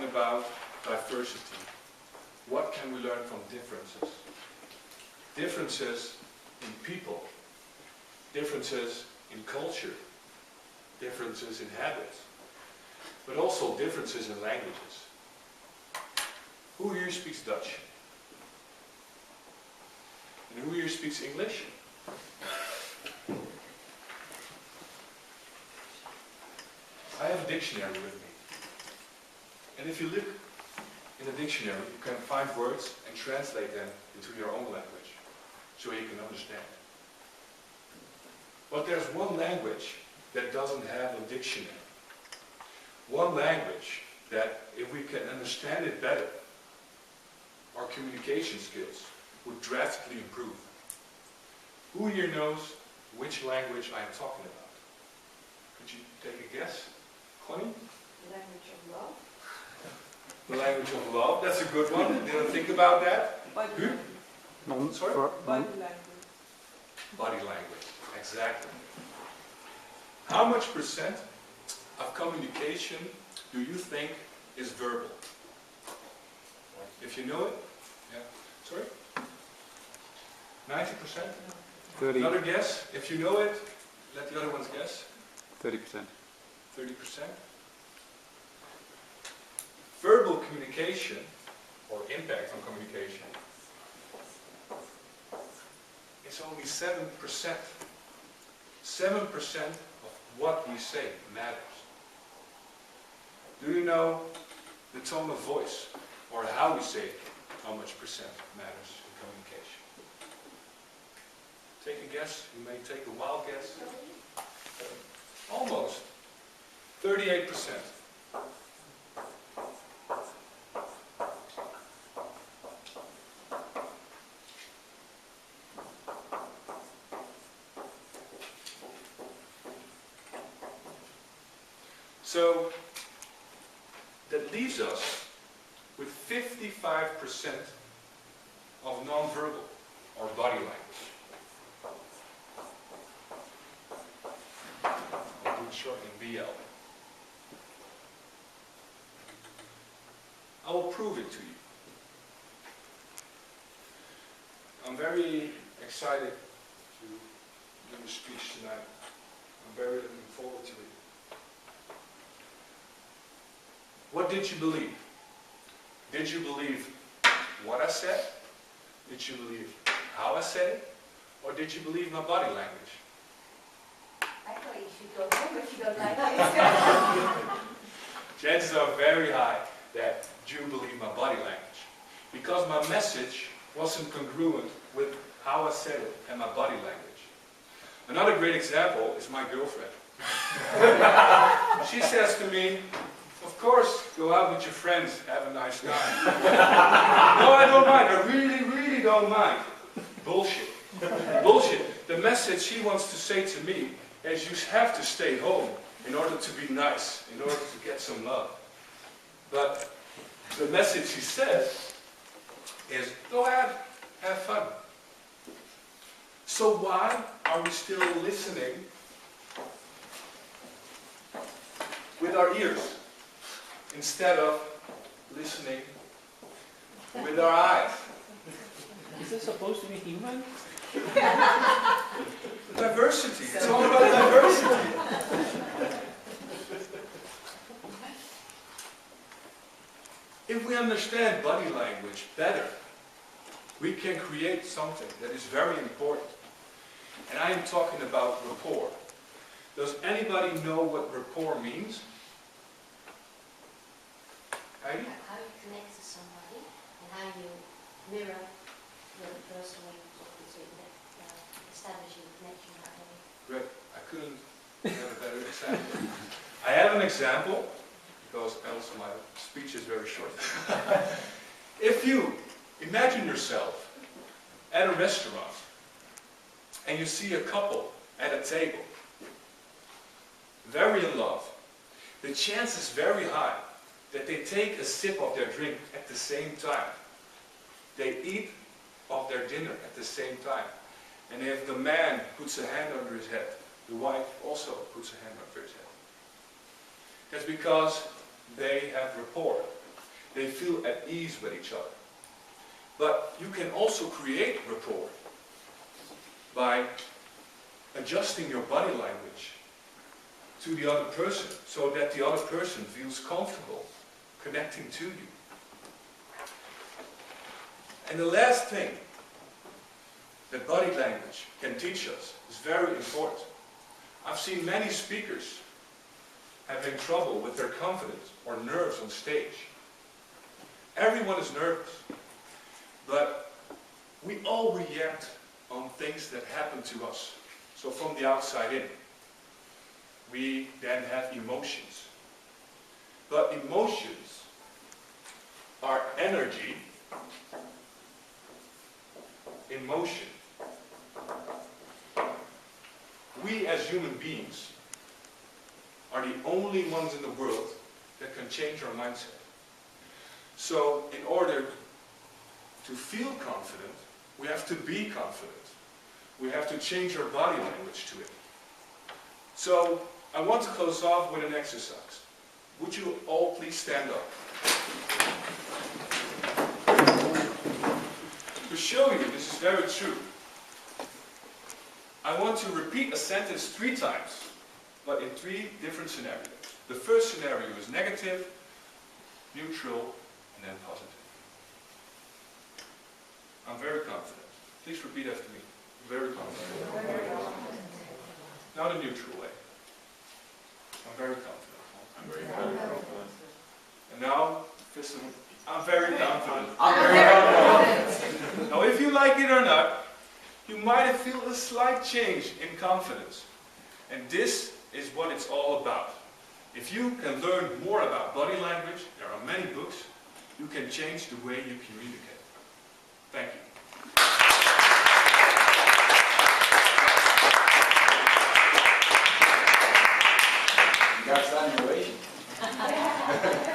talking about diversity. What can we learn from differences? Differences in people, differences in culture, differences in habits, but also differences in languages. Who here speaks Dutch? And who here speaks English? I have a dictionary with me. And if you look in the dictionary, you can find words and translate them into your own language, so you can understand. But there's one language that doesn't have a dictionary. One language that, if we can understand it better, our communication skills would drastically improve. Who here knows which language I am talking about? Could you take a guess? Connie? The language of love. The language of love, that's a good one. Didn't think about that. Body Who? language. Sorry? Body language. Body language, exactly. How much percent of communication do you think is verbal? If you know it? Yeah. Sorry? 90%? 30. Another guess? If you know it, let the other ones guess. 30%. 30%. Verbal communication, or impact on communication, is only 7%. 7% of what we say matters. Do you know the tone of voice, or how we say it, how much percent matters in communication? Take a guess. You may take a wild guess. Almost. 38%. So that leaves us with 55% of non-verbal or body language. In short, in BL. I will prove it to you. I'm very excited to do the speech tonight. I'm very looking forward to it. What did you believe? Did you believe what I said? Did you believe how I said it? Or did you believe my body language? I thought you should go home if you don't like it. Chances are very high that you believe my body language, because my message wasn't congruent with how I said it and my body language. Another great example is my girlfriend. She says to me, "Of course, go out with your friends, have a nice time." No, I don't mind. I really, really don't mind. Bullshit. Bullshit. The message she wants to say to me is, you have to stay home in order to be nice, in order to get some love. But the message she says is, go ahead, have fun. So why are we still listening with our ears instead of listening with our eyes? Is this supposed to be human? Diversity. It's all about diversity. If we understand body language better, we can create something that is very important. And I am talking about rapport. Does anybody know what rapport means? Heidi? How you connect to somebody and how you mirror the person when you establish a connection that way. Great. I couldn't have a better example. I have an example, because else my speech is very short. If you imagine yourself at a restaurant and you see a couple at a table, very in love, the chance is very high that they take a sip of their drink at the same time. They eat of their dinner at the same time. And if the man puts a hand under his head, the wife also puts a hand under his head. That's because they have rapport. They feel at ease with each other. But you can also create rapport by adjusting your body language to the other person so that the other person feels comfortable connecting to you. And the last thing that body language can teach us is very important. I've seen many speakers having trouble with their confidence or nerves on stage. Everyone is nervous, but we all react on things that happen to us. So from the outside in, we then have emotions. But emotions are energy in motion. We as human beings are the only ones in the world that can change our mindset. So in order to feel confident, we have to be confident. We have to change our body language to it. So I want to close off with an exercise. Would you all please stand up? To show you this is very true, I want to repeat a sentence 3 times, but in 3 different scenarios. The first scenario is negative, neutral, and then positive. I'm very confident. Please repeat after me. Very confident. Now the neutral way. I'm very confident. I'm very confident. And now, I'm very confident. I'm very confident. Now if you like it or not, you might feel a slight change in confidence. And this is what it's all about. If you can learn more about body language, there are many books, you can change the way you communicate. Thank you. You got a standing ovation.